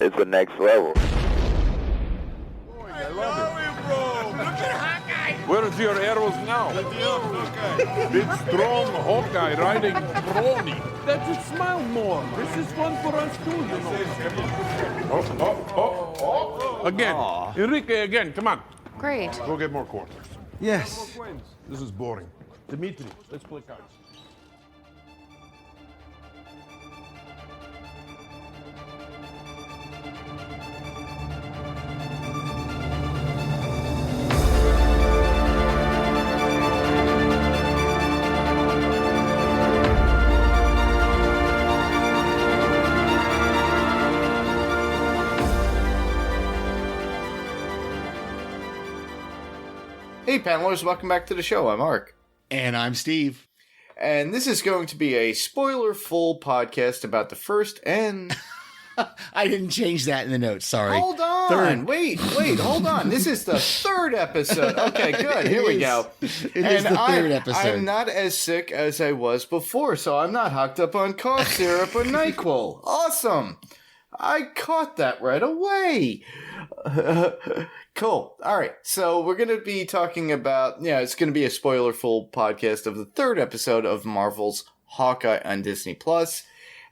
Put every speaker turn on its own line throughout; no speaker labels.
it's the next level.
I love it, bro. Look at Hawkeye.
Where's your arrows now? Big, strong Hawkeye riding brony. That should smile more. This is fun for us too, you know. Again. Aww. Enrique, again. Come on.
Great.
Go get more quarters.
Yes.
This is boring. Dimitri, let's play cards.
Hey panelers, welcome back to the show. I'm Mark.
And I'm Steve.
And this is going to be a spoiler-full podcast about the first and...
I didn't change that in the notes, sorry.
Hold on!
Third.
Wait, hold on. This is the third episode. Okay, good. Here we go.
It is the third episode.
I'm not as sick as I was before, so I'm not hooked up on cough syrup or NyQuil. Awesome! I caught that right away. Cool. All right. So we're going to be talking about, it's going to be a spoiler-full podcast of the third episode of Marvel's Hawkeye on Disney+.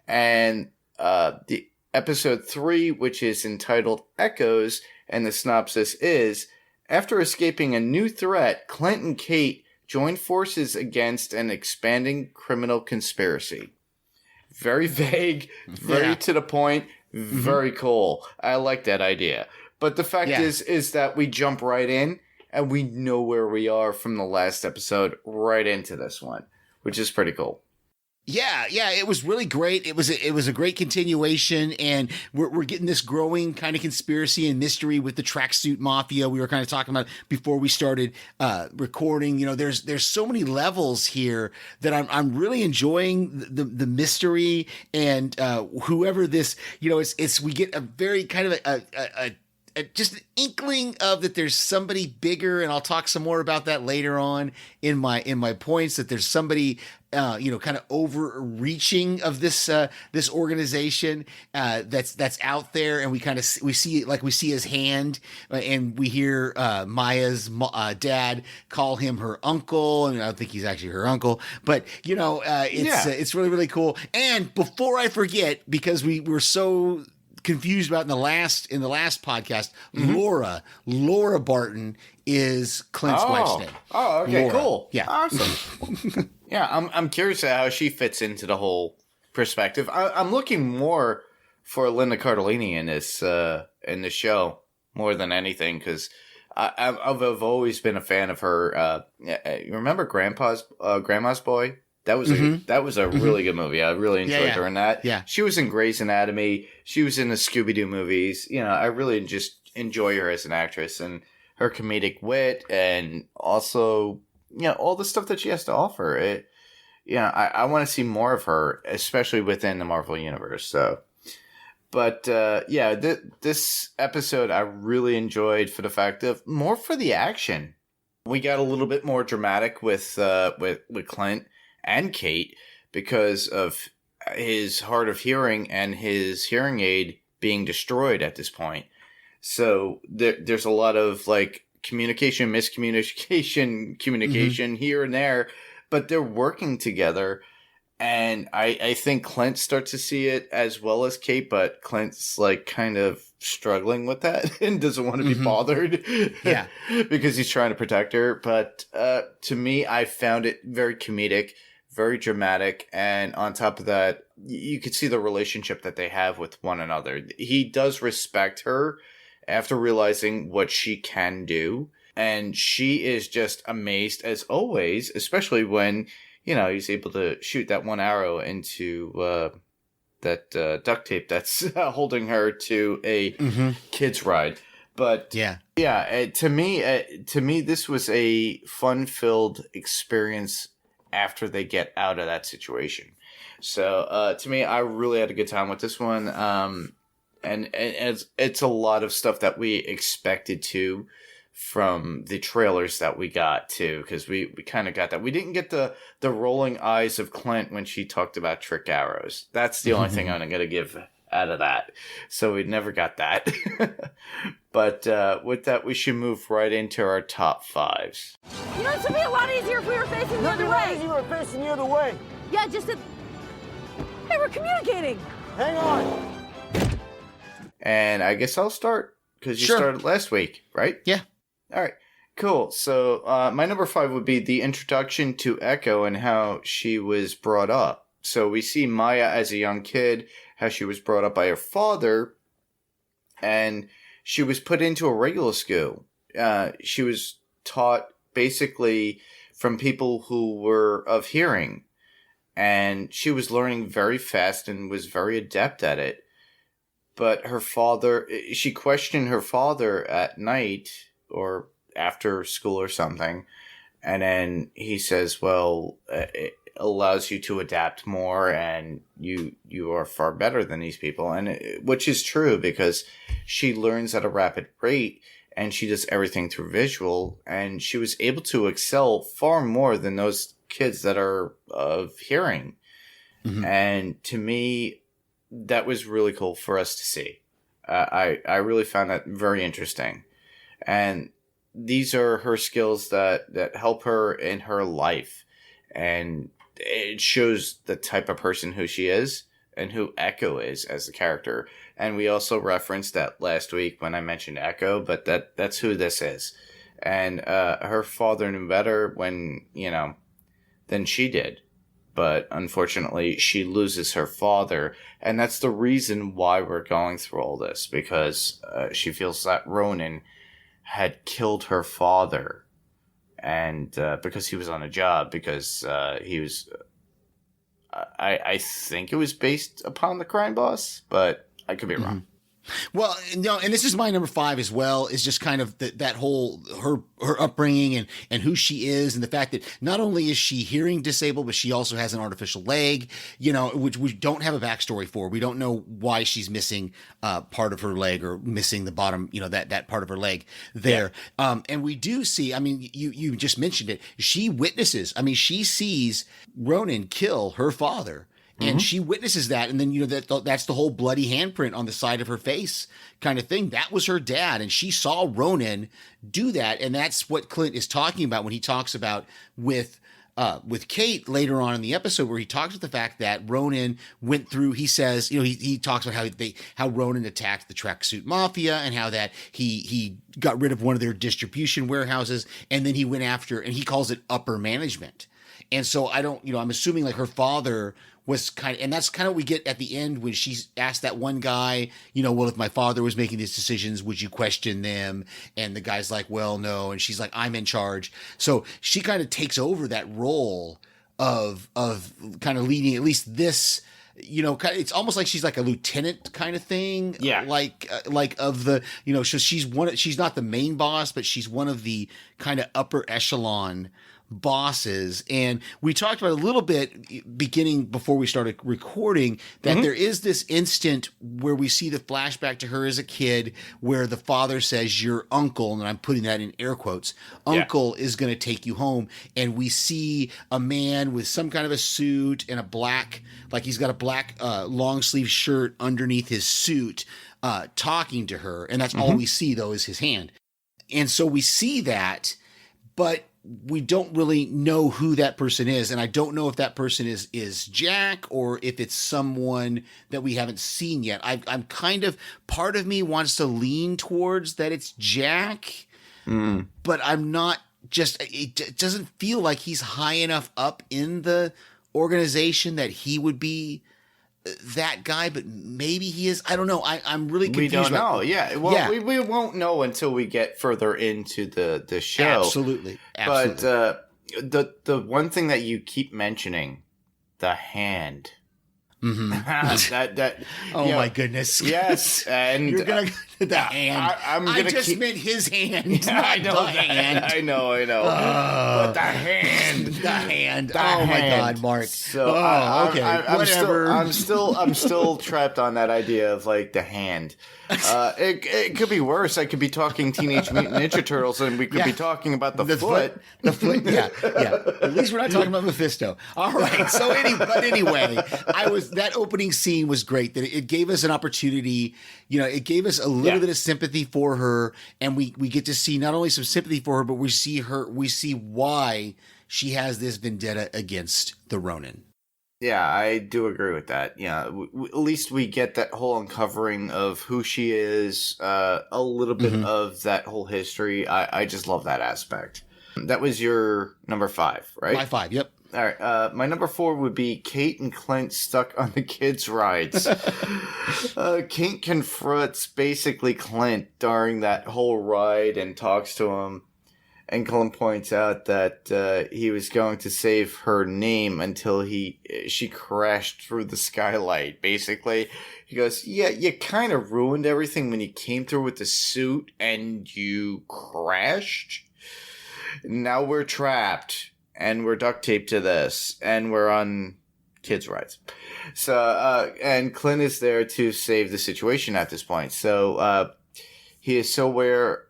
And the episode 3, which is entitled Echoes, and the synopsis is, after escaping a new threat, Clint and Kate join forces against an expanding criminal conspiracy. Very vague, very to the point, very cool. I like that idea. But the fact is that we jump right in, and we know where we are from the last episode right into this one, which is pretty cool.
Yeah, it was really great. It was a great continuation, and we're getting this growing kind of conspiracy and mystery with the tracksuit mafia. We were kind of talking about before we started recording. You know, there's so many levels here that I'm really enjoying the mystery and whoever this, it's we get a very kind of a just an inkling of that there's somebody bigger, and I'll talk some more about that later on in my points, that there's somebody kind of overreaching of this organization that's out there, and we see his hand, and we hear Maya's dad call him her uncle, and I don't think he's actually her uncle, but it's really, really cool. And before I forget, because we were so confused about in the last podcast, Laura Barton is Clint's wife's name.
Oh, okay,
Laura.
cool.
Yeah,
awesome. I'm curious how she fits into the whole perspective. I'm looking more for Linda Cardellini in this show more than anything, because I've always been a fan of her. You remember Grandma's Boy? That was a really good movie. I really enjoyed her in that.
Yeah.
She was in Grey's Anatomy. She was in the Scooby-Doo movies. I really just enjoy her as an actress, and her comedic wit, and also, all the stuff that she has to offer. I want to see more of her, especially within the Marvel Universe. So, but this episode I really enjoyed for the fact of more for the action. We got a little bit more dramatic with Clint and Kate because of his hard of hearing and his hearing aid being destroyed at this point. So there's a lot of communication, miscommunication, here and there, but they're working together. And I think Clint starts to see it as well as Kate, but Clint's kind of struggling with that and doesn't want to be bothered. Yeah. Because he's trying to protect her. But to me, I found it very comedic, very dramatic. And on top of that, you could see the relationship that they have with one another. He does respect her after realizing what she can do. And she is just amazed as always, especially when, he's able to shoot that one arrow into that duct tape that's holding her to a kid's ride. But to me, this was a fun-filled experience after they get out of that situation. So to me, I really had a good time with this one. And it's a lot of stuff that we expected to from the trailers that we got too, because we kind of got that. We didn't get the rolling eyes of Clint when she talked about trick arrows. That's the only thing I'm going to give out of that. So we never got that. But with that, we should move right into our top fives.
You know, it would be a lot easier if we were facing the other way.
You were facing the other way.
Yeah, just that. Hey, we're communicating.
Hang on.
And I guess I'll start because you
Sure.
started last week, right?
Yeah.
All right. Cool. So my number 5 would be the introduction to Echo and how she was brought up. So we see Maya as a young kid, how she was brought up by her father, and she was put into a regular school. She was taught basically from people who were of hearing, and she was learning very fast and was very adept at it. But her father, she questioned her father at night or after school or something, and then he says, well, it allows you to adapt more, and you are far better than these people, and which is true because she learns at a rapid rate, and she does everything through visual, and she was able to excel far more than those kids that are of hearing. Mm-hmm. And to me, that was really cool for us to see. I really found that very interesting. And these are her skills that help her in her life. And it shows the type of person who she is and who Echo is as a character. And we also referenced that last week when I mentioned Echo, but that's who this is. And her father knew better than she did. But unfortunately, she loses her father. And that's the reason why we're going through all this. Because she feels that Ronan had killed her father. And because he was on a job. Because he was... I think it was based upon the crime boss. But I could be wrong.
Well, no, and this is my number 5 as well, is just kind of that whole, her upbringing and who she is, and the fact that not only is she hearing disabled, but she also has an artificial leg, which we don't have a backstory for. We don't know why she's missing part of her leg or missing the bottom, that part of her leg there. Yeah. And we do see, I mean, you just mentioned it. She witnesses, she sees Ronan kill her father. And she witnesses that, and then that's the whole bloody handprint on the side of her face kind of thing. That was her dad, and she saw Ronan do that, and that's what Clint is talking about when he talks about with Kate later on in the episode, where he talks about the fact that Ronan went through. He says, he talks about how Ronan attacked the tracksuit mafia, and how that he got rid of one of their distribution warehouses, and then he went after, and he calls it upper management. And so I'm assuming like her father was and that's kind of what we get at the end when she's asked that one guy, well, if my father was making these decisions, would you question them? And the guy's like, well, no. And she's like, I'm in charge. So she kind of takes over that role of kind of leading at least this, it's almost like she's like a lieutenant kind of thing. Yeah. Like of the, so she's not the main boss, but she's one of the kind of upper echelon bosses. And we talked about a little bit beginning before we started recording that there is this instant where we see the flashback to her as a kid where the father says, your uncle, and I'm putting that in air quotes, uncle is going to take you home. And we see a man with some kind of a suit and a black, like he's got a black long sleeve shirt underneath his suit talking to her. And that's all we see though is his hand. And so we see that, but we don't really know who that person is. And I don't know if that person is Jack or if it's someone that we haven't seen yet. I'm kind of, part of me wants to lean towards that it's Jack, but I'm not it doesn't feel like he's high enough up in the organization that he would be that guy, but maybe he is. I don't know. I'm really confused.
We don't know. Yeah. Well, we won't know until we get further into the show.
Absolutely.
But the one thing that you keep mentioning, the hand.
My goodness.
Yes, and
you're gonna the hand. I just meant his hand.
Yeah, I know the hand. I know. But the hand.
Oh my God, Mark.
So
okay, whatever.
I'm still trapped on that idea of like the hand. It could be worse. I could be talking Teenage Mutant Ninja Turtles, and we could be talking about the foot.
The foot. Yeah. At least we're not talking about Mephisto. All right. So anyway, that opening scene was great. That it gave us an opportunity. It gave us a little bit of sympathy for her, and we get to see not only some sympathy for her, but we see why she has this vendetta against the Ronin.
Yeah, I do agree with that. Yeah, at least we get that whole uncovering of who she is, a little bit of that whole history. I just love that aspect. That was your number 5, right?
My 5, yep.
All right, my number 4 would be Kate and Clint stuck on the kids' rides. Kate confronts basically Clint during that whole ride and talks to him. And Clint points out that he was going to save her name until she crashed through the skylight. Basically, he goes, "Yeah, you kind of ruined everything when you came through with the suit and you crashed. Now we're trapped and we're duct taped to this and we're on kids' rides." So, and Clint is there to save the situation at this point. So, he is so aware,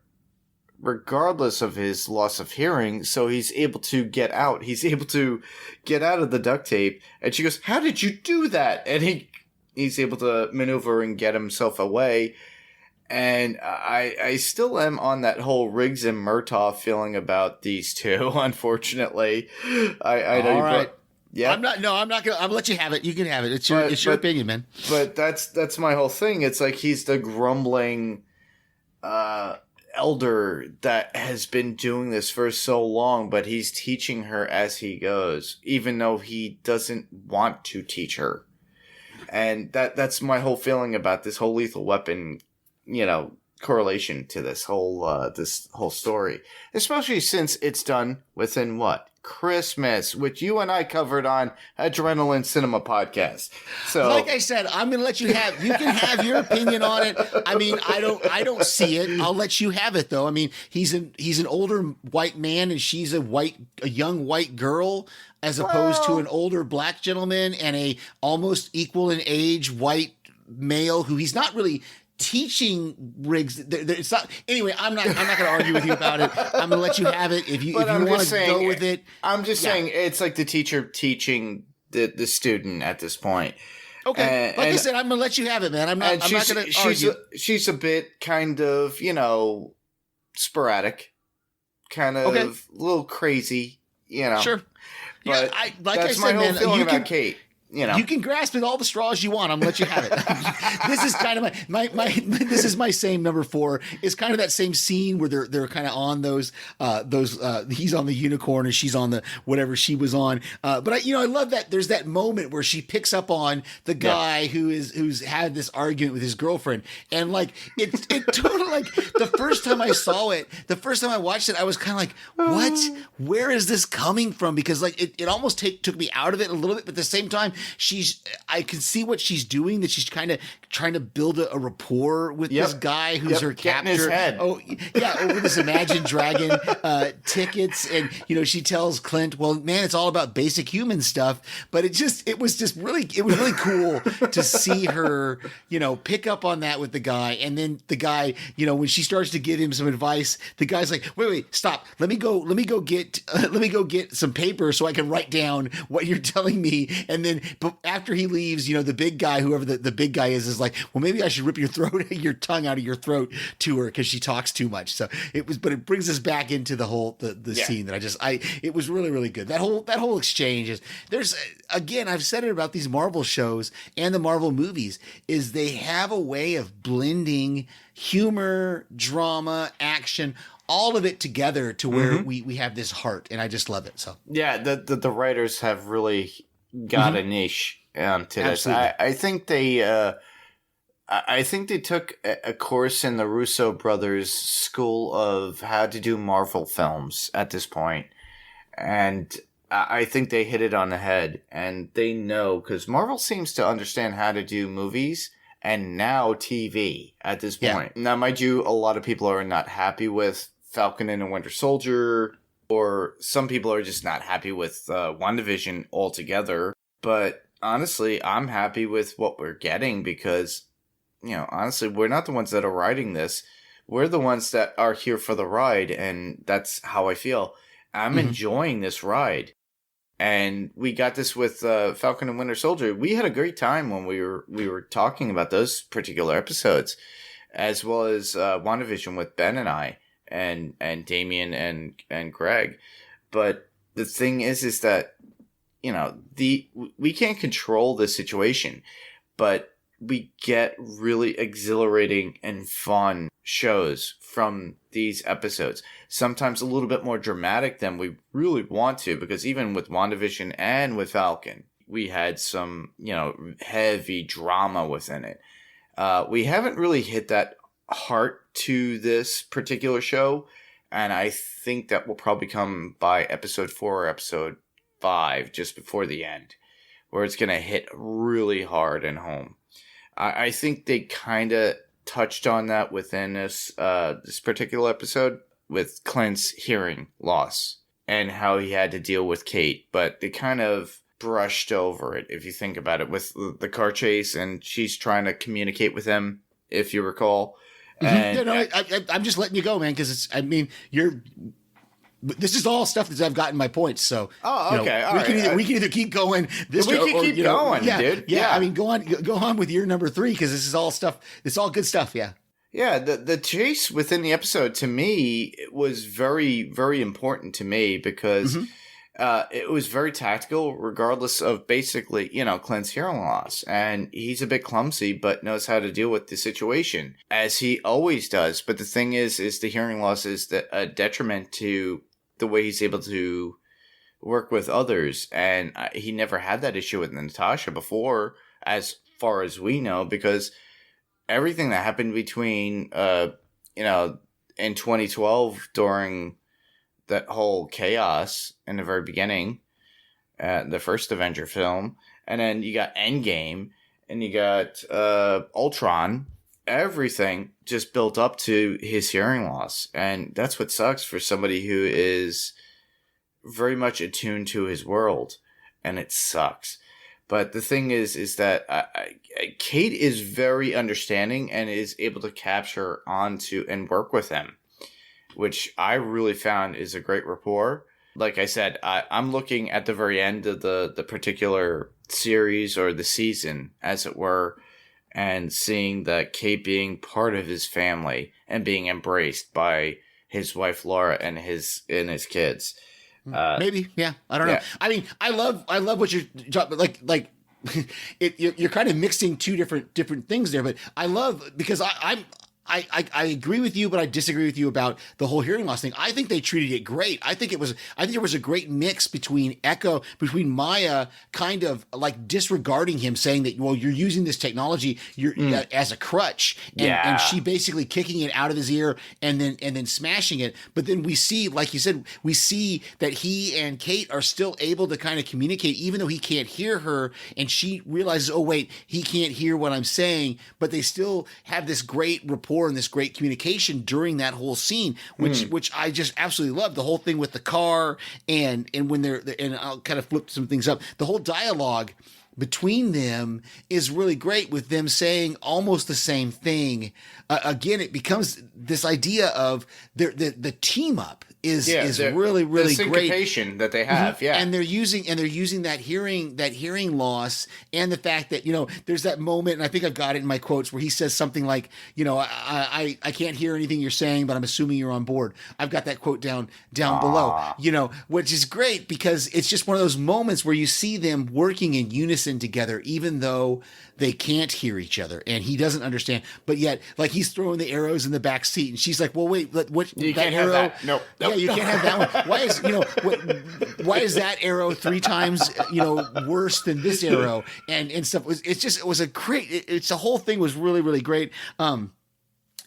regardless of his loss of hearing, so he's able to get out. He's able to get out of the duct tape. And she goes, "How did you do that?" And he's able to maneuver and get himself away. And I still am on that whole Riggs and Murtaugh feeling about these two, unfortunately. I know
all right.
Yeah.
I'm not gonna. I'm gonna let you have it. You can have it. It's your opinion, man.
But that's my whole thing. It's like he's the grumbling elder that has been doing this for so long, but he's teaching her as he goes, even though he doesn't want to teach her. And that's my whole feeling about this whole Lethal Weapon, correlation to this whole story, especially since it's done within Christmas, which you and I covered on Adrenaline Cinema Podcast. So,
like I said, I'm going to let you have. You can have your opinion on it. I mean, I don't see it. I'll let you have it, though. I mean, he's an older white man, and she's a young white girl, as opposed to an older black gentleman and a almost equal in age white male who he's not really teaching Riggs. It's not. Anyway, I'm not going to argue with you about it. I'm going to let you have it if you want to go with it.
I'm just saying it's like the teacher teaching the student at this point.
Okay, I said, I'm going to let you have it, man. I'm not going to argue.
She's a bit kind of sporadic, kind of a little crazy,
Sure.
But
yeah,
that's my whole feeling about Kate.
You can grasp at all the straws you want. I'm gonna let you have it. This is kind of my this is my same number 4. It's kind of that same scene where they're kind of on those he's on the unicorn and she's on the whatever she was on. But I love that there's that moment where she picks up on the guy who's had this argument with his girlfriend, and like it totally, like the first time I saw it, the first time I watched it, I was kind of like, what? Where is this coming from? Because like it almost took me out of it a little bit, but at the same time, I can see what she's doing, that she's kind of trying to build a rapport with this guy who's her captor.
His head.
Oh, yeah, over this Imagine Dragon tickets. And, she tells Clint, well, man, it's all about basic human stuff. But it was really cool to see her, pick up on that with the guy. And then the guy, when she starts to give him some advice, the guy's like, wait, stop. Let me go get some paper so I can write down what you're telling me. And then, but after he leaves, the big guy, whoever the big guy is like, well, maybe I should rip your tongue out of your throat to her because she talks too much. So but it brings us back into the whole the scene that it was really, really good. That whole exchange is again, I've said it about these Marvel shows and the Marvel movies, is they have a way of blending humor, drama, action, all of it together to where we have this heart, and I just love it. So
yeah, the writers have really got a niche to this. I think they took a course in the Russo brothers' school of how to do Marvel films at this point, and I think they hit it on the head. And they know, because Marvel seems to understand how to do movies and now TV at this point. Now, mind you, a lot of people are not happy with Falcon and the Winter Soldier, or some people are just not happy with WandaVision altogether. But honestly, I'm happy with what we're getting because, honestly, we're not the ones that are writing this. We're the ones that are here for the ride, and that's how I feel. I'm enjoying this ride. And we got this with Falcon and Winter Soldier. We had a great time when we were talking about those particular episodes, as well as WandaVision with Ben and I and Damien and Greg. But the thing is that, you know, we can't control the situation, but we get really exhilarating and fun shows from these episodes. Sometimes a little bit more dramatic than we really want to, because even with WandaVision and with Falcon, we had some, you know, heavy drama within it. We haven't really hit that heart to this particular show, and I think that will probably come by episode 4 or episode 5, just before the end, where it's going to hit really hard and home. I think they kind of touched on that within this particular episode with Clint's hearing loss and how he had to deal with Kate, but they kind of brushed over it, if you think about it, with the car chase, and she's trying to communicate with him, if you recall. And
I'm just letting you go, man, because this is all stuff that I've gotten my points. So, we can either keep going this
we can keep going, dude.
Yeah, I mean, go on with your number 3, because this is all stuff. It's all good stuff. Yeah.
Yeah, the chase within the episode, to me, was very, very important to me, because it was very tactical, regardless of basically, you know, Clint's hearing loss. And he's a bit clumsy, but knows how to deal with the situation, as he always does. But the thing is the hearing loss is a detriment to the way he's able to work with others. And he never had that issue with Natasha before, as far as we know, because everything that happened between, you know, in 2012 during that whole chaos in the very beginning, the first Avenger film, and then you got Endgame, and you got Ultron, everything just built up to his hearing loss. And that's what sucks for somebody who is very much attuned to his world, and it sucks. But the thing is that Kate is very understanding and is able to capture onto and work with him, which I really found is a great rapport. Like I said, I'm looking at the very end of the particular series, or the season, as it were, and seeing that Kate being part of his family and being embraced by his wife Laura and his kids.
Maybe, yeah. I don't know. I mean, I love what you're talking about. Like you're kind of mixing two different things there. But I love, because I agree with you, but I disagree with you about the whole hearing loss thing. I think they treated it great. I think there was a great mix between Maya kind of like disregarding him, saying that, well, you're using this technology as a crutch, and she basically kicking it out of his ear and then smashing it. But then we see, like you said, we see that he and Kate are still able to kind of communicate, even though he can't hear her, and she realizes, oh wait, he can't hear what I'm saying, but they still have this great rapport and this great communication during that whole scene, which I just absolutely love. The whole thing with the car and when and I'll kind of flip some things up. The whole dialogue between them is really great, with them saying almost the same thing. Again, it becomes this idea of the team up is really, really
the
great
that they have. Yeah.
And they're using that hearing loss, and the fact that, you know, there's that moment, and I think I've got it in my quotes, where he says something like, you know, I can't hear anything you're saying, but I'm assuming you're on board. I've got that quote down below, you know, which is great, because it's just one of those moments where you see them working in unison together, even though they can't hear each other, and he doesn't understand, but yet, like, he's throwing the arrows in the back seat, and she's like, well, wait, what,
you
that
can't
arrow?
Have that. Nope.
Yeah, you can't have that one. Why is that arrow 3 times, you know, worse than this arrow, and stuff? It was a great, it's the whole thing was really, really great.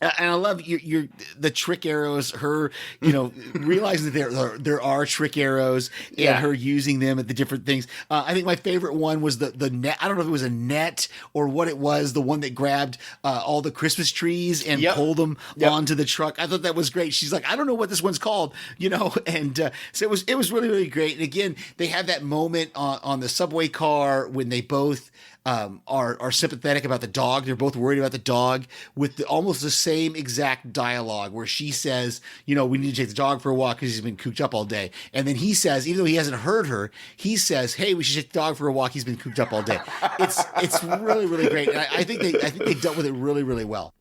And I love the trick arrows, her, you know, realizing that there are trick arrows, and her using them at the different things. I think my favorite one was the net. I don't know if it was a net or what it was, the one that grabbed all the Christmas trees and pulled them onto the truck. I thought that was great. She's like, I don't know what this one's called, you know, and so it was really, really great. And again, they had that moment on the subway car when they both are sympathetic about the dog. They're both worried about the dog with almost the same exact dialogue where she says, we need to take the dog for a walk because he's been cooped up all day. And then he says, even though he hasn't heard her, he says, hey, we should take the dog for a walk. He's been cooped up all day. It's really, really great. And I think they dealt with it really, really well.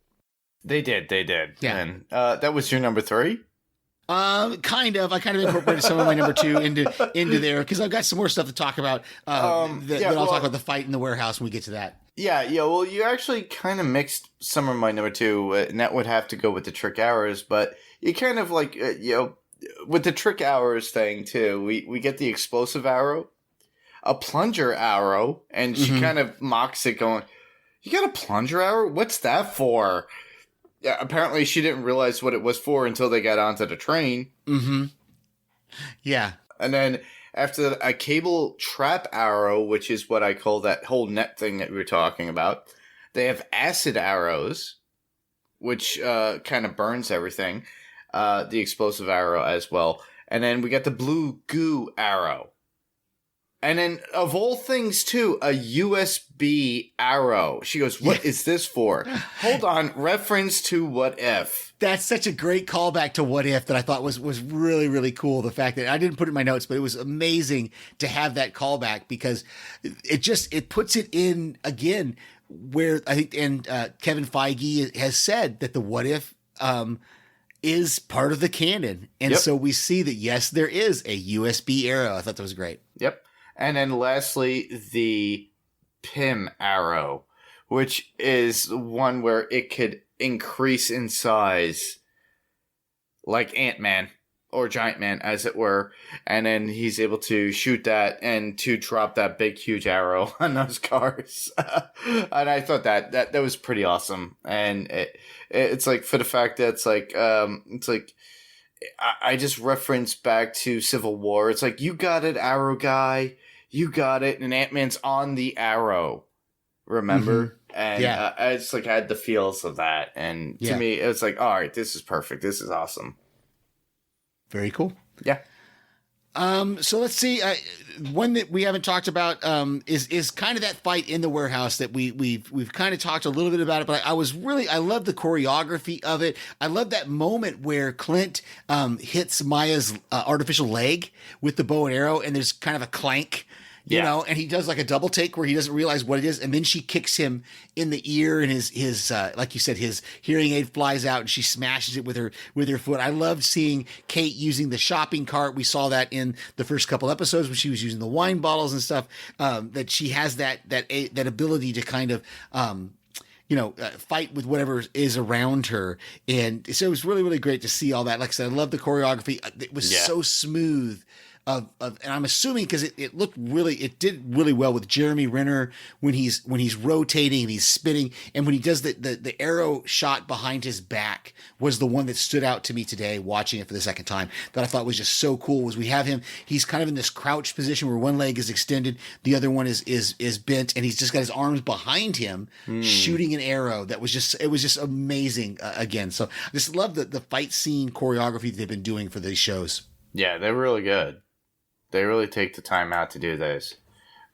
They did.
Yeah.
And that was your number 3?
Kind of. I kind of incorporated some of my number 2 into there because I've got some more stuff to talk about. Then I'll talk about the fight in the warehouse when we get to that.
Yeah. Well, you actually kind of mixed some of my number 2, and that would have to go with the trick arrows. But you kind of like, with the trick arrows thing too. We get the explosive arrow, a plunger arrow, and she kind of mocks it, going, "You got a plunger arrow? What's that for?" Yeah, apparently she didn't realize what it was for until they got onto the train.
Mm-hmm. Yeah.
And then after that, a cable trap arrow, which is what I call that whole net thing that we were talking about. They have acid arrows, which kind of burns everything. The explosive arrow as well. And then we got the blue goo arrow. And then, of all things, too, a USB arrow. She goes, what is this for? Hold on. Reference to What If.
That's such a great callback to What If that I thought was really, really cool. The fact that I didn't put it in my notes, but it was amazing to have that callback because it puts it in, again, where I think, and Kevin Feige has said that the What If is part of the canon. And so we see that, yes, there is a USB arrow. I thought that was great.
Yep. And then lastly, the Pym arrow, which is one where it could increase in size like Ant-Man or Giant Man, as it were. And then he's able to shoot that and to drop that big, huge arrow on those cars. And I thought that was pretty awesome. And it's like, for the fact that it's like I just referenced back to Civil War. It's like, you got it, arrow guy. You got it. And Ant-Man's on the arrow. Remember? Mm-hmm. And I just like had the feels of that. And to me, it was like, all right, this is perfect. This is awesome.
Very cool.
Yeah.
So let's see. One that we haven't talked about is kind of that fight in the warehouse that we've kind of talked a little bit about it, but I love the choreography of it. I love that moment where Clint hits Maya's artificial leg with the bow and arrow, and there's kind of a clank. You know, and he does like a double take where he doesn't realize what it is. And then she kicks him in the ear and his like you said, his hearing aid flies out and she smashes it with her foot. I loved seeing Kate using the shopping cart. We saw that in the first couple episodes when she was using the wine bottles and stuff, that she has that ability to kind of, fight with whatever is around her. And so it was really, really great to see all that. Like I said, I love the choreography. It was so smooth. And I'm assuming because it did really well with Jeremy Renner when he's rotating and he's spinning, and when he does the arrow shot behind his back was the one that stood out to me today watching it for the second time that I thought was just so cool. Was we have him, he's kind of in this crouched position where one leg is extended, the other one is bent, and he's just got his arms behind him shooting an arrow. It was just amazing again. So I just love the fight scene choreography that they've been doing for these shows.
Yeah, they're really good. They really take the time out to do this.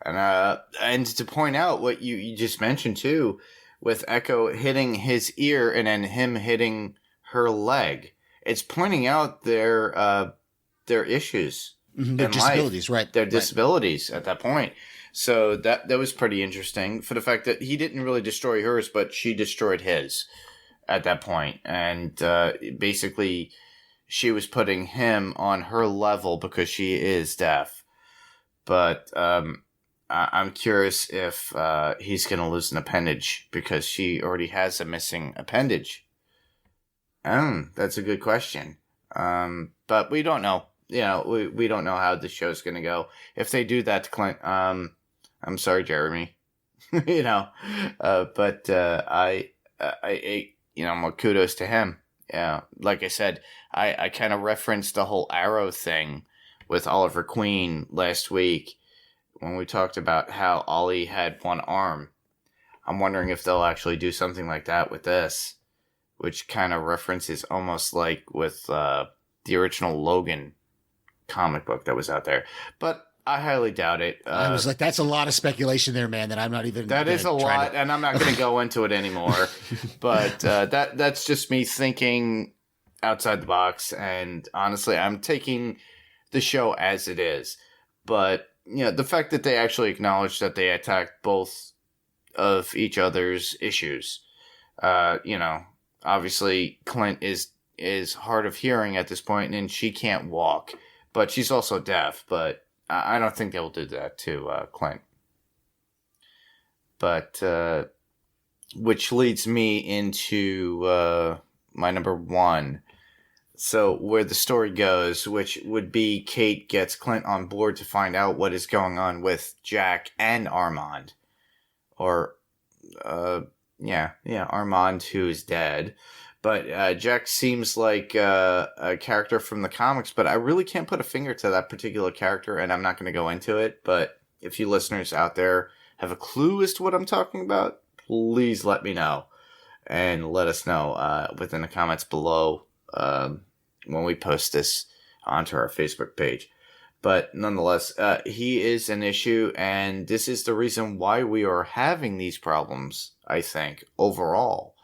And to point out what you just mentioned too, with Echo hitting his ear and then him hitting her leg, it's pointing out their issues.
Mm-hmm. Their disabilities, life. Right.
Their disabilities at that point. So that was pretty interesting for the fact that he didn't really destroy hers, but she destroyed his at that point. And basically, she was putting him on her level because she is deaf. But I'm curious if he's going to lose an appendage because she already has a missing appendage. That's a good question. But we don't know. We don't know how the show's going to go. If they do that to Clint, I'm sorry, Jeremy. But more kudos to him. Yeah, like I said, I kind of referenced the whole Arrow thing with Oliver Queen last week when we talked about how Ollie had one arm. I'm wondering if they'll actually do something like that with this, which kind of references almost like with the original Logan comic book that was out there. But I highly doubt it.
I was like, that's a lot of speculation there, man, that I'm not even.
That is a lot, and I'm not going to go into it anymore. But that's just me thinking outside the box, and honestly, I'm taking the show as it is. But the fact that they actually acknowledge that they attacked both of each other's issues, obviously Clint is hard of hearing at this point, and she can't walk, but she's also deaf. But I don't think they'll do that to Clint. But which leads me into my number one. So where the story goes, which would be Kate gets Clint on board to find out what is going on with Jack and Armand. Or, Armand, who is dead. But Jack seems like a character from the comics, but I really can't put a finger to that particular character, and I'm not going to go into it. But if you listeners out there have a clue as to what I'm talking about, please let me know. And let us know within the comments below when we post this onto our Facebook page. But nonetheless, he is an issue, and this is the reason why we are having these problems, I think, overall.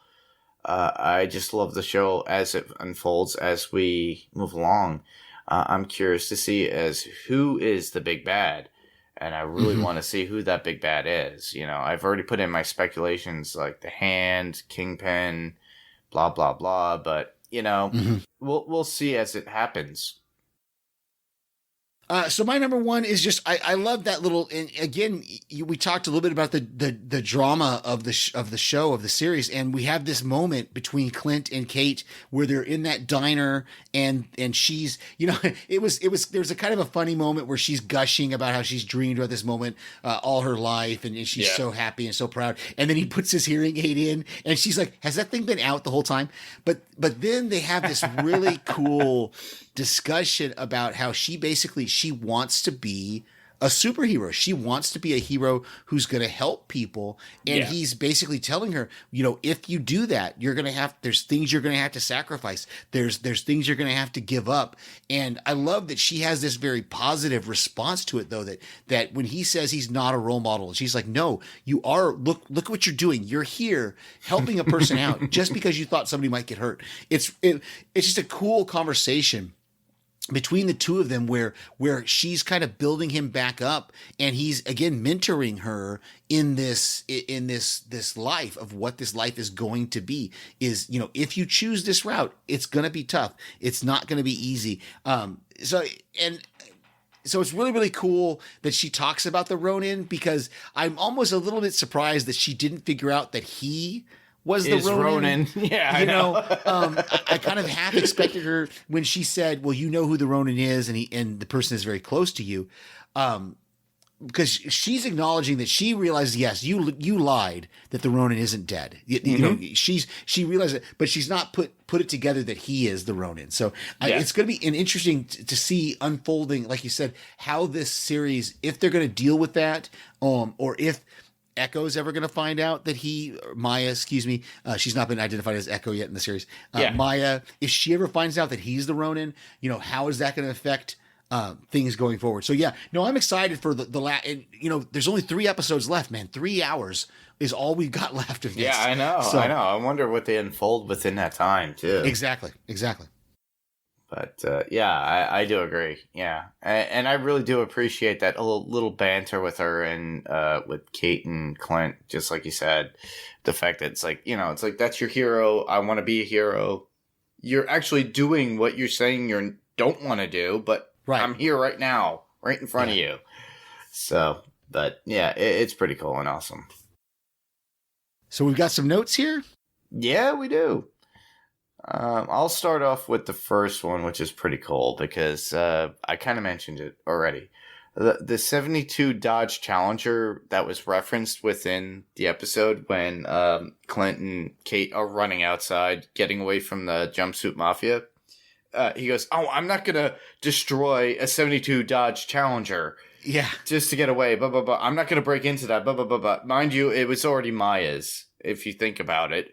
I just love the show as it unfolds as we move along. I'm curious to see as who is the big bad, and I really want to see who that big bad is. I've already put in my speculations like the Hand, Kingpin, blah blah blah. But we'll see as it happens.
So my number one is just I love that little, and again we talked a little bit about the drama of the show of the series, and we have this moment between Clint and Kate where they're in that diner and she's there's a kind of a funny moment where she's gushing about how she's dreamed about this moment all her life, and she's so happy and so proud, and then he puts his hearing aid in and she's like, has that thing been out the whole time? But then they have this really cool discussion about how she wants to be a superhero. She wants to be a hero who's going to help people. And he's basically telling her, if you do that, there's things you're going to have to sacrifice. There's things you're going to have to give up. And I love that she has this very positive response to it, though, that when he says he's not a role model, she's like, no, you are. Look what you're doing. You're here helping a person out just because you thought somebody might get hurt. It's just a cool conversation between the two of them where she's kind of building him back up, and he's again mentoring her in this life of what this life is going to be. Is, if you choose this route, it's going to be tough. It's not going to be easy. So it's really, really cool that she talks about the Ronin, because I'm almost a little bit surprised that she didn't figure out that he was the Ronin.
Yeah, I know.
I kind of half expected her when she said, well, you know who the Ronin is, and the person is very close to you. Because she's acknowledging that she realized, yes, you lied, that the Ronin isn't dead. She realized it, but she's not put it together that he is the Ronin. So it's going to be interesting to see unfolding, like you said, how this series, if they're going to deal with that, or if Echo's ever going to find out that Maya, she's not been identified as Echo yet in the series. Maya, if she ever finds out that he's the Ronin, how is that going to affect things going forward? So I'm excited for the and there's only 3 episodes left, man. 3 hours is all we've got left of this.
Yeah, I know. I wonder what they unfold within that time too.
Exactly.
But I do agree. Yeah, and I really do appreciate that little banter with her and with Kate and Clint. Just like you said, the fact that it's like that's your hero. I want to be a hero. You're actually doing what you're saying you don't want to do, but I'm here right now, right in front of you. So, but it's pretty cool and awesome.
So we've got some notes here.
Yeah, we do. I'll start off with the first one, which is pretty cool because I kind of mentioned it already. The 72 Dodge Challenger that was referenced within the episode when Clint and Kate are running outside, getting away from the jumpsuit mafia. He goes, "Oh, I'm not gonna destroy a 72 Dodge Challenger, just to get away. Blah blah blah. I'm not gonna break into that. Blah blah blah blah." Mind you, it was already Maya's, if you think about it.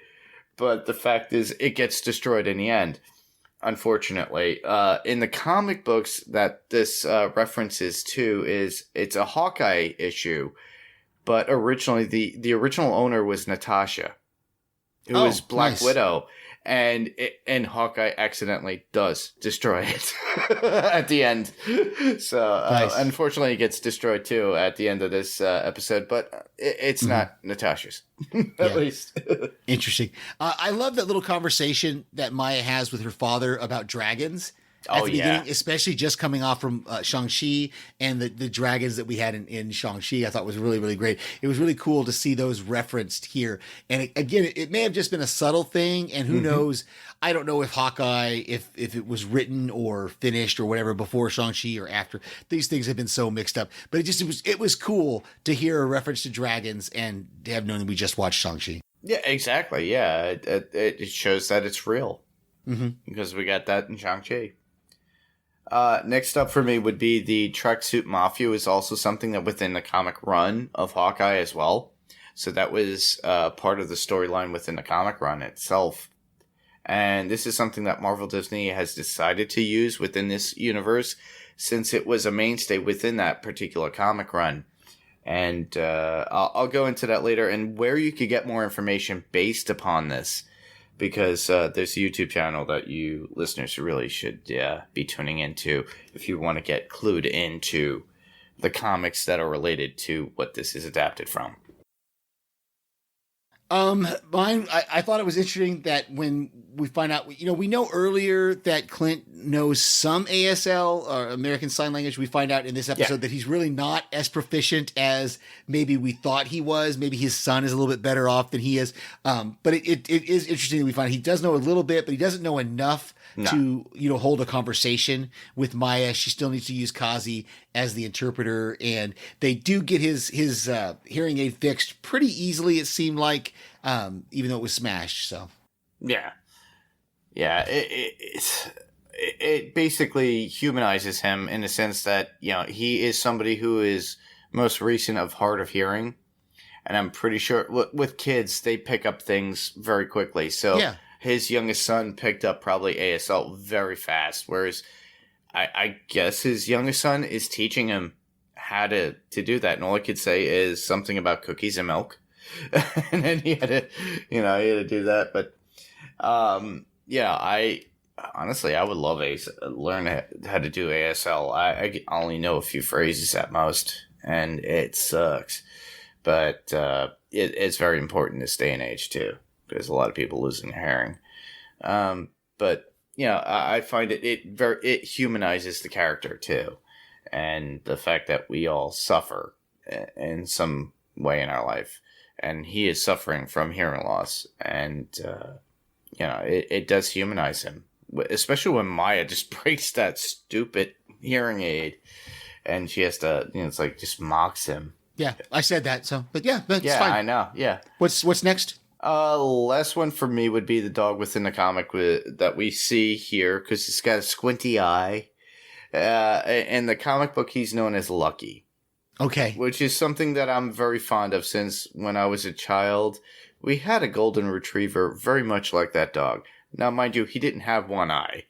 But the fact is, it gets destroyed in the end. unfortunately. In the comic books that this references to it's a Hawkeye issue, but originally the original owner was Natasha, who is Black Widow, and Hawkeye accidentally does destroy it at the end. So unfortunately, it gets destroyed too at the end of this episode. But it's not Natasha's, at least.
Interesting. I love that little conversation that Maya has with her father about dragons. At the beginning, especially just coming off from Shang-Chi and the dragons that we had in Shang-Chi, I thought was really, really great. It was really cool to see those referenced here. And it may have just been a subtle thing, and who knows? I don't know if Hawkeye, if it was written or finished or whatever before Shang-Chi or after. These things have been so mixed up. But it was cool to hear a reference to dragons and to have known that we just watched Shang-Chi.
Yeah, exactly. Yeah, it shows that it's real. Because we got that in Shang-Chi. Next up for me would be the tracksuit mafia is also something that within the comic run of Hawkeye as well. So that was part of the storyline within the comic run itself. And this is something that Marvel Disney has decided to use within this universe since it was a mainstay within that particular comic run. And I'll go into that later and where you could get more information based upon this. Because there's a YouTube channel that you listeners really should be tuning into if you want to get clued into the comics that are related to what this is adapted from.
I thought it was interesting that when we find out, we know earlier that Clint knows some ASL or American Sign Language. We find out in this episode that he's really not as proficient as maybe we thought he was. Maybe his son is a little bit better off than he is. But it is interesting that we find he does know a little bit, but he doesn't know enough to, hold a conversation with Maya. She still needs to use Kazi as the interpreter, and they do get his hearing aid fixed pretty easily. It seemed like, even though it was smashed. So,
it basically humanizes him in the sense that he is somebody who is most recent of hard of hearing, and I'm pretty sure with kids they pick up things very quickly. So his youngest son picked up probably ASL very fast, whereas I guess his youngest son is teaching him how to do that, and all I could say is something about cookies and milk. And then he had to do that. But, I would love learn how to do ASL. I only know a few phrases at most, and it sucks. But, it's very important this day and age too. There's a lot of people losing their hearing. But, I find it humanizes the character too. And the fact that we all suffer in some way in our life. And he is suffering from hearing loss. And, it does humanize him. Especially when Maya just breaks that stupid hearing aid. And she has to, it's like just mocks him.
Yeah, I said that. So, but that's fine.
Yeah, I know. Yeah.
What's next?
Last one for me would be the dog within the comic that we see here. Because he's got a squinty eye. In the comic book, he's known as Lucky.
Okay.
Which is something that I'm very fond of since when I was a child. We had a golden retriever very much like that dog. Now, mind you, he didn't have one eye.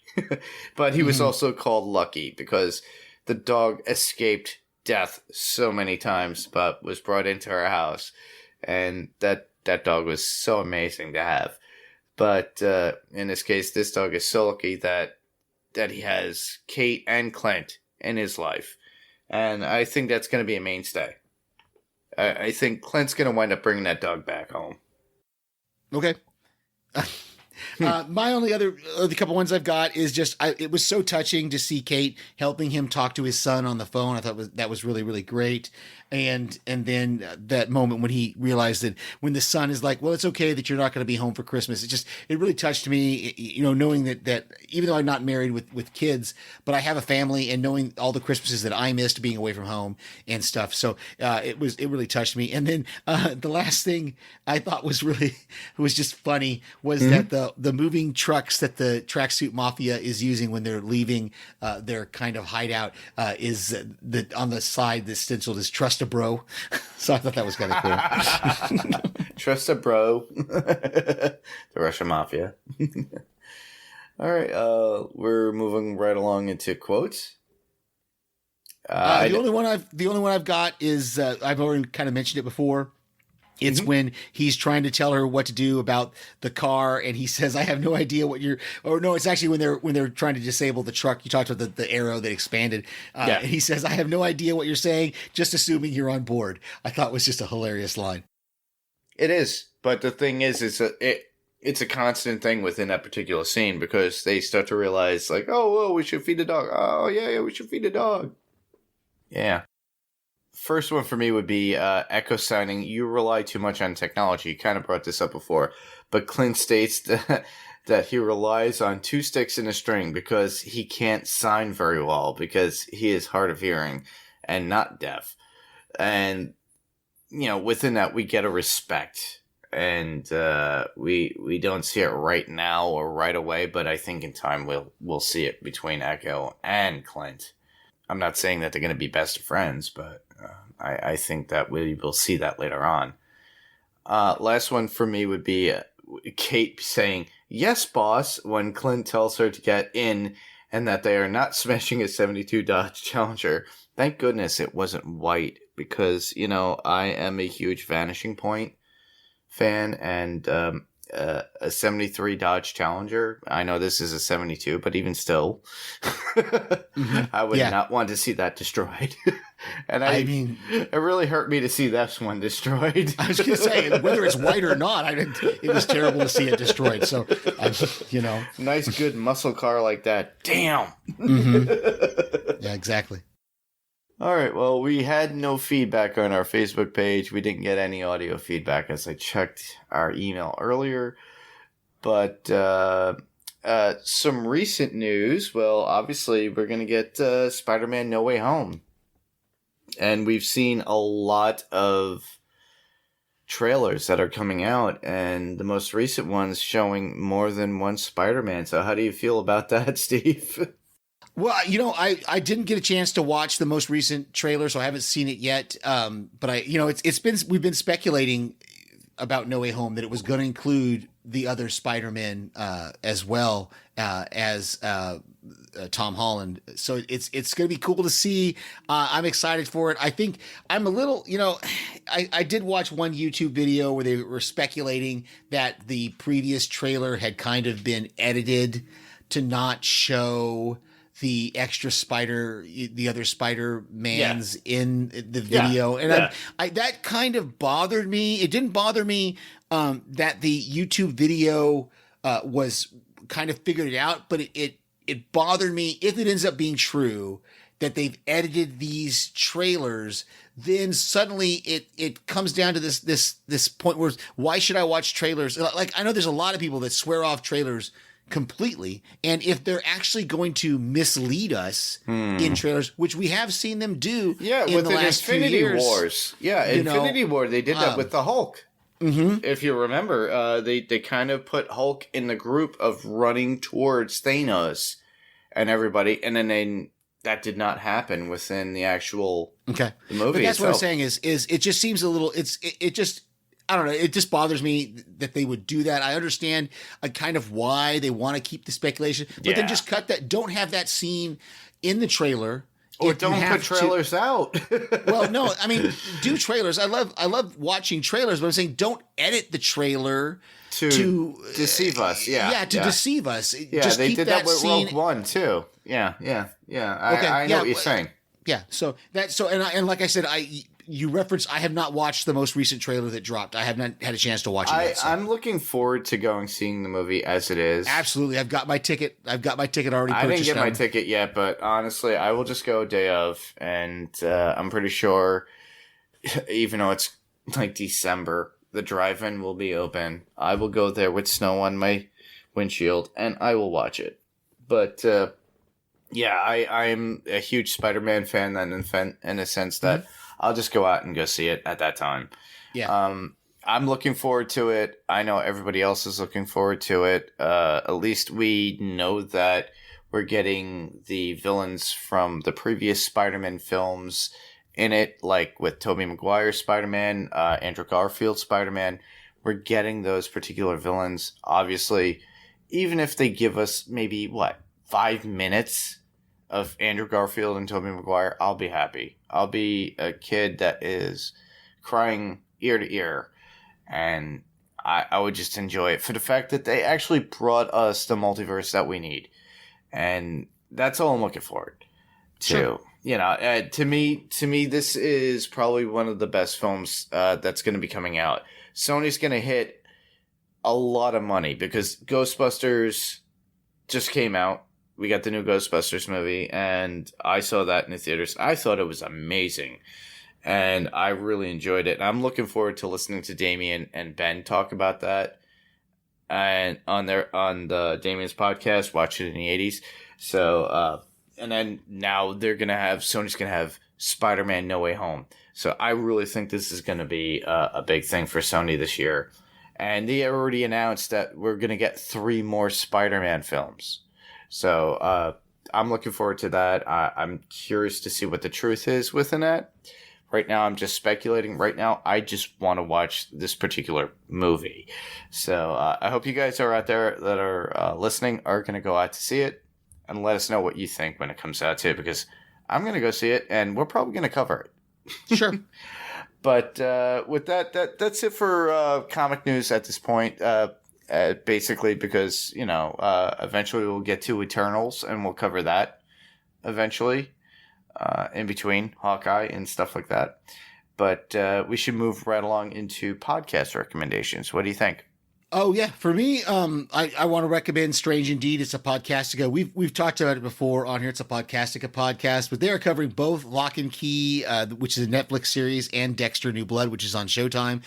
But he was also called Lucky because the dog escaped death so many times but was brought into our house. And that dog was so amazing to have. But in this case, this dog is so lucky that he has Kate and Clint in his life. And I think that's going to be a mainstay. I think Clint's going to wind up bringing that dog back home.
Okay. My only other couple ones I've got is just it was so touching to see Kate helping him talk to his son on the phone. I thought that was really, really great. And then that moment when he realized that when the son is like, well, it's okay that you're not going to be home for Christmas. It really touched me, knowing that even though I'm not married with kids, but I have a family and knowing all the Christmases that I missed being away from home and stuff. So it really touched me. And then the last thing I thought was just funny was that the moving trucks that the tracksuit mafia is using when they're leaving their kind of hideout is on the side that's stenciled as "Trust a Bro." So I thought that was kind of cool.
Trust a bro. The Russian mafia. All right, we're moving right along into quotes.
The only one I've got is I've already kind of mentioned it before. It's when he's trying to tell her what to do about the car, and he says, "I have no idea what you're." Or no, it's actually when they're trying to disable the truck. You talked about the arrow that expanded. And he says, "I have no idea what you're saying. Just assuming you're on board." I thought was just a hilarious line.
It is, but the thing is, it's a constant thing within that particular scene because they start to realize, like, oh, we should feed the dog. Oh, yeah, we should feed the dog. Yeah. First one for me would be Echo signing, "You rely too much on technology." You kind of brought this up before, but Clint states that he relies on 2 sticks and a string because he can't sign very well because he is hard of hearing and not deaf. And, within that, we get a respect. And we don't see it right now or right away, but I think in time we'll see it between Echo and Clint. I'm not saying that they're going to be best of friends, but I think that we will see that later on. Last one for me would be Kate saying, "Yes, boss," when Clint tells her to get in and that they are not smashing a 72 Dodge Challenger. Thank goodness it wasn't white because, I am a huge Vanishing Point fan, and a 73 Dodge Challenger. I know this is a 72, but even still, I would not want to see that destroyed. And I mean, it really hurt me to see this one destroyed.
I was going to say, whether it's white or not, it was terrible to see it destroyed. So,
nice, good muscle car like that. Damn.
Yeah, exactly.
All right, well, we had no feedback on our Facebook page. We didn't get any audio feedback as I checked our email earlier. But some recent news, well, obviously, we're going to get Spider-Man No Way Home. And we've seen a lot of trailers that are coming out, and the most recent one's showing more than one Spider-Man. So how do you feel about that, Steve?
Well, I didn't get a chance to watch the most recent trailer, so I haven't seen it yet. But we've been speculating about No Way Home that it was going to include the other Spider-Man as well as Tom Holland. So it's going to be cool to see. I'm excited for it. I think I'm a little, I did watch one YouTube video where they were speculating that the previous trailer had kind of been edited to not show the extra the other Spider-Mans in the video. And I that kind of bothered me. It didn't bother me that the YouTube video was kind of figured it out, but it bothered me if it ends up being true that they've edited these trailers. Then suddenly it comes down to this point where, why should I watch trailers? Like, I know there's a lot of people that swear off trailers completely, and if they're actually going to mislead us in trailers, which we have seen them do in the last few years.
Wars. Yeah, Infinity War, they did that with the Hulk. If you remember, they kind of put Hulk in the group of running towards Thanos and everybody, and then that did not happen within the actual movie.
But that's what I'm saying is it just seems a little. It just. I don't know. It just bothers me that they would do that. I understand kind of why they want to keep the speculation, but then just cut that. Don't have that scene in the trailer.
Or don't put trailers out.
Well, no, I mean, do trailers. I love watching trailers, but I'm saying don't edit the trailer to
deceive us. Yeah,
to deceive us.
Yeah,
just
they
keep
did that with
scene.
Rogue One too. Yeah. I know what you're saying.
Yeah. And like I said, you referenced, I have not watched the most recent trailer that dropped. I have not had a chance to watch it yet.
I'm looking forward to seeing the movie as it is.
Absolutely. I've got my ticket already purchased.
I didn't get my ticket yet, but honestly, I will just go day of, and I'm pretty sure, even though it's like December, the drive-in will be open. I will go there with snow on my windshield, and I will watch it. But, I'm a huge Spider-Man fan then in a sense that I'll just go out and go see it at that time.
Yeah.
I'm looking forward to it. I know everybody else is looking forward to it. At least we know that we're getting the villains from the previous Spider-Man films in it, like with Tobey Maguire's Spider-Man, Andrew Garfield's Spider-Man. We're getting those particular villains. Obviously, even if they give us maybe, 5 minutes of Andrew Garfield and Tobey Maguire, I'll be happy. I'll be a kid that is crying ear to ear, and I would just enjoy it for the fact that they actually brought us the multiverse that we need. And that's all I'm looking forward to. Sure. To me, this is probably one of the best films that's going to be coming out. Sony's going to hit a lot of money because Ghostbusters just came out. We got the new Ghostbusters movie, and I saw that in the theaters. I thought it was amazing, and I really enjoyed it. And I'm looking forward to listening to Damien and Ben talk about that, and on the Damien's podcast, Watch It in the 80s. So, and then now Sony's gonna have Spider-Man No Way Home. So I really think this is gonna be a big thing for Sony this year. And they already announced that we're gonna get 3 more Spider-Man films. So I'm looking forward to that. I'm curious to see what the truth is within that. Right now, I'm just speculating. Right now, I just want to watch this particular movie. So I hope you guys are out there that are listening are going to go out to see it and let us know what you think when it comes out too, because I'm going to go see it and we're probably going to cover it.
Sure.
But with that's it for comic news at this point. Basically, because eventually we'll get to Eternals and we'll cover that eventually in between Hawkeye and stuff like that. But we should move right along into podcast recommendations. What do you think?
Oh yeah, for me, I want to recommend Strange Indeed. It's a Podcastica. We've talked about it before on here. It's a Podcastica podcast, but they are covering both Lock and Key, which is a Netflix series, and Dexter: New Blood, which is on Showtime.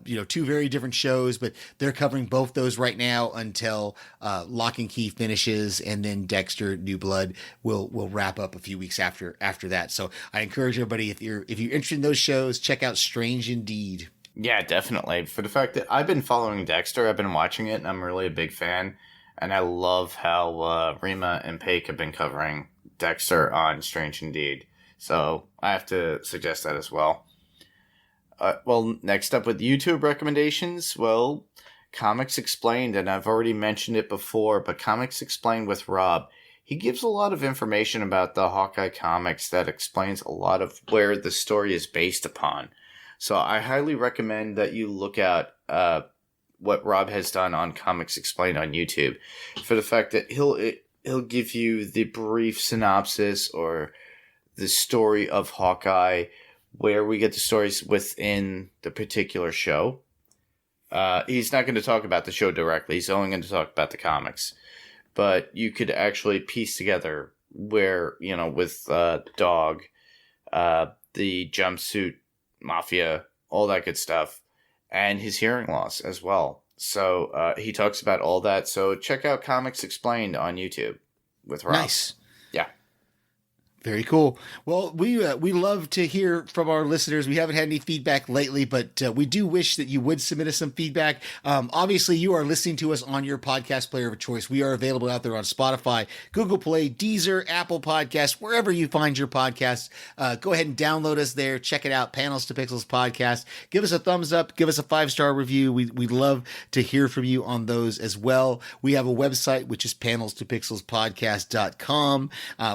2 very different shows, but they're covering both those right now until Lock and Key finishes, and then Dexter: New Blood will wrap up a few weeks after that. So I encourage everybody, if you're interested in those shows, check out Strange Indeed.
Yeah, definitely. For the fact that I've been following Dexter, I've been watching it, and I'm really a big fan. And I love how Rima and Paik have been covering Dexter on Strange Indeed. So I have to suggest that as well. Next up with YouTube recommendations, Comics Explained, and I've already mentioned it before, but Comics Explained with Rob. He gives a lot of information about the Hawkeye comics that explains a lot of where the story is based upon. So I highly recommend that you look at what Rob has done on Comics Explained on YouTube, for the fact that he'll give you the brief synopsis or the story of Hawkeye, where we get the stories within the particular show. He's not going to talk about the show directly. He's only going to talk about the comics. But you could actually piece together where, with Dog, the jumpsuit mafia, all that good stuff, and his hearing loss as well. So he talks about all that. So check out Comics Explained on YouTube with Rob.
Nice.
Yeah.
Very cool. Well, we love to hear from our listeners. We haven't had any feedback lately, but we do wish that you would submit us some feedback. Obviously, you are listening to us on your podcast player of choice. We are available out there on Spotify, Google Play, Deezer, Apple Podcasts, wherever you find your podcasts. Go ahead and download us there. Check it out, Panels to Pixels podcast. Give us a thumbs up. Give us a 5-star review. We'd love to hear from you on those as well. We have a website, which is panelstopixelspodcast.com.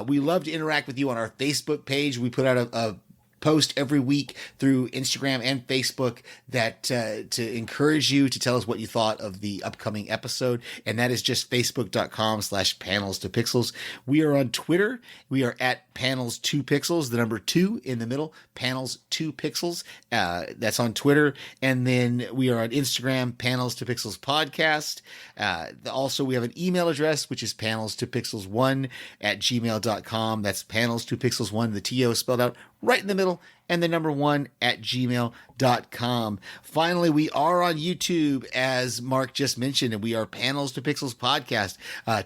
We love to interact with you on our Facebook page. We put out a post every week through Instagram and Facebook that to encourage you to tell us what you thought of the upcoming episode, and that is just facebook.com/panels2pixels. We are on Twitter. We are at panels2pixels, the number 2 in the middle, panels2pixels. That's on Twitter. And then we are on Instagram, panels2pixels podcast. Also, we have an email address, which is panels2pixels1@gmail.com. That's panels2pixels1, the TO spelled out right in the middle, and the number 1@gmail.com. Finally, we are on YouTube, as Mark just mentioned, and we are Panels to Pixels podcast.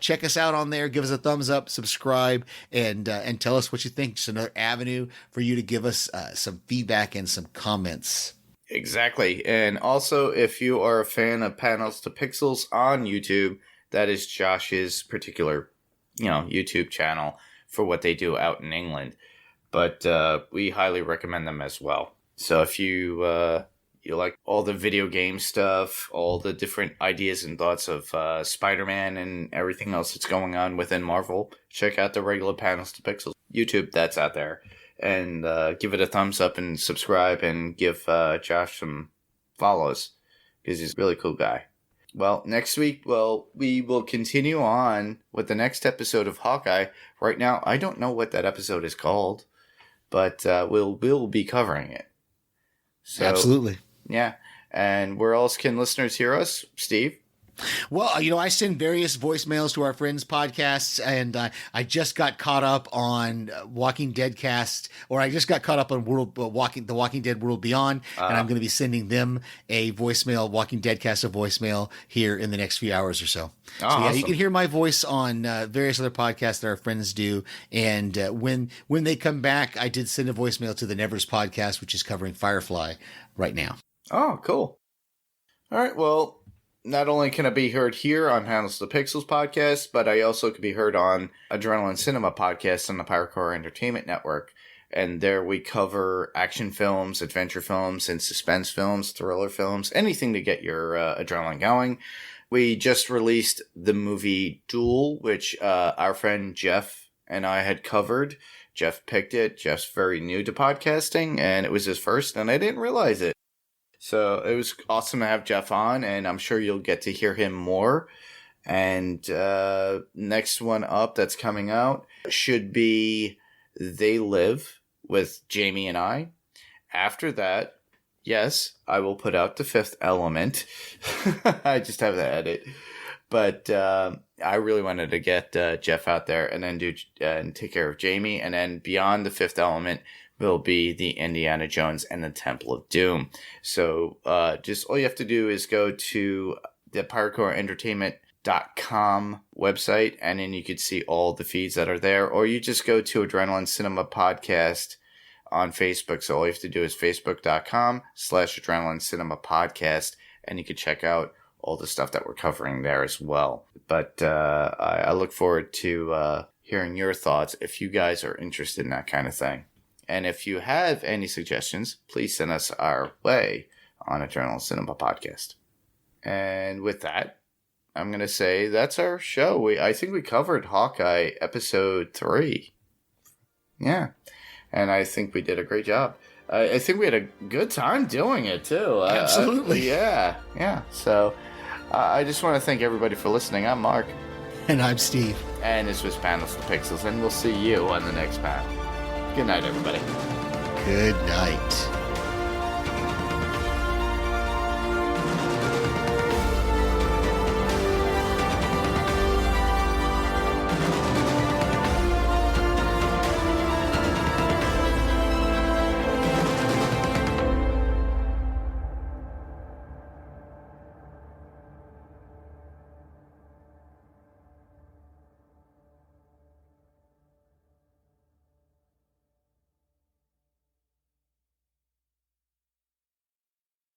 Check us out on there. Give us a thumbs up, subscribe, and tell us what you think. Just another avenue for you to give us some feedback and some comments.
Exactly. And also, if you are a fan of Panels to Pixels on YouTube, that is Josh's particular, YouTube channel for what they do out in England. But we highly recommend them as well. So if you you like all the video game stuff, all the different ideas and thoughts of Spider-Man and everything else that's going on within Marvel, check out the regular Panels to Pixels YouTube that's out there. And give it a thumbs up and subscribe and give Josh some follows because he's a really cool guy. Well, next week, we will continue on with the next episode of Hawkeye. Right now, I don't know what that episode is called, but we'll be covering it. So,
absolutely.
Yeah. And where else can listeners hear us, Steve?
Well, I send various voicemails to our friends' podcasts, and I just got caught up on Walking Dead cast, or I just got caught up on the Walking Dead World Beyond, and I'm going to be sending them a voicemail, Walking Dead cast of voicemail here in the next few hours or so. So yeah,
awesome.
you can hear my voice on various other podcasts that our friends do, and when they come back, I did send a voicemail to the Nevers podcast, which is covering Firefly right now.
Oh, cool. All right, well, not only can it be heard here on Handles the Pixels podcast, but I also can be heard on Adrenaline Cinema podcast on the Pyrocore Entertainment Network. And there we cover action films, adventure films, and suspense films, thriller films, anything to get your adrenaline going. We just released the movie Duel, which our friend Jeff and I had covered. Jeff picked it. Jeff's very new to podcasting, and it was his first, and I didn't realize it. So it was awesome to have Jeff on, and I'm sure you'll get to hear him more. And next one up that's coming out should be They Live with Jamie and I. After that, yes, I will put out The Fifth Element. I just have to edit. But I really wanted to get Jeff out there and then and take care of Jamie. And then beyond The Fifth Element will be the Indiana Jones and the Temple of Doom. So just all you have to do is go to the PyrocoreEntertainment.com website, and then you can see all the feeds that are there. Or you just go to Adrenaline Cinema Podcast on Facebook. So all you have to do is facebook.com/Adrenaline Cinema Podcast, and you can check out all the stuff that we're covering there as well. But I look forward to hearing your thoughts if you guys are interested in that kind of thing. And if you have any suggestions, please send us our way on Eternal Cinema Podcast. And with that, I'm going to say that's our show. I think we covered Hawkeye episode 3. Yeah. And I think we did a great job. I think we had a good time doing it, too.
Absolutely.
Yeah. So I just want to thank everybody for listening. I'm Mark.
And I'm Steve.
And this was Panels to Pixels, and we'll see you on the next panel. Good night, everybody.
Good night.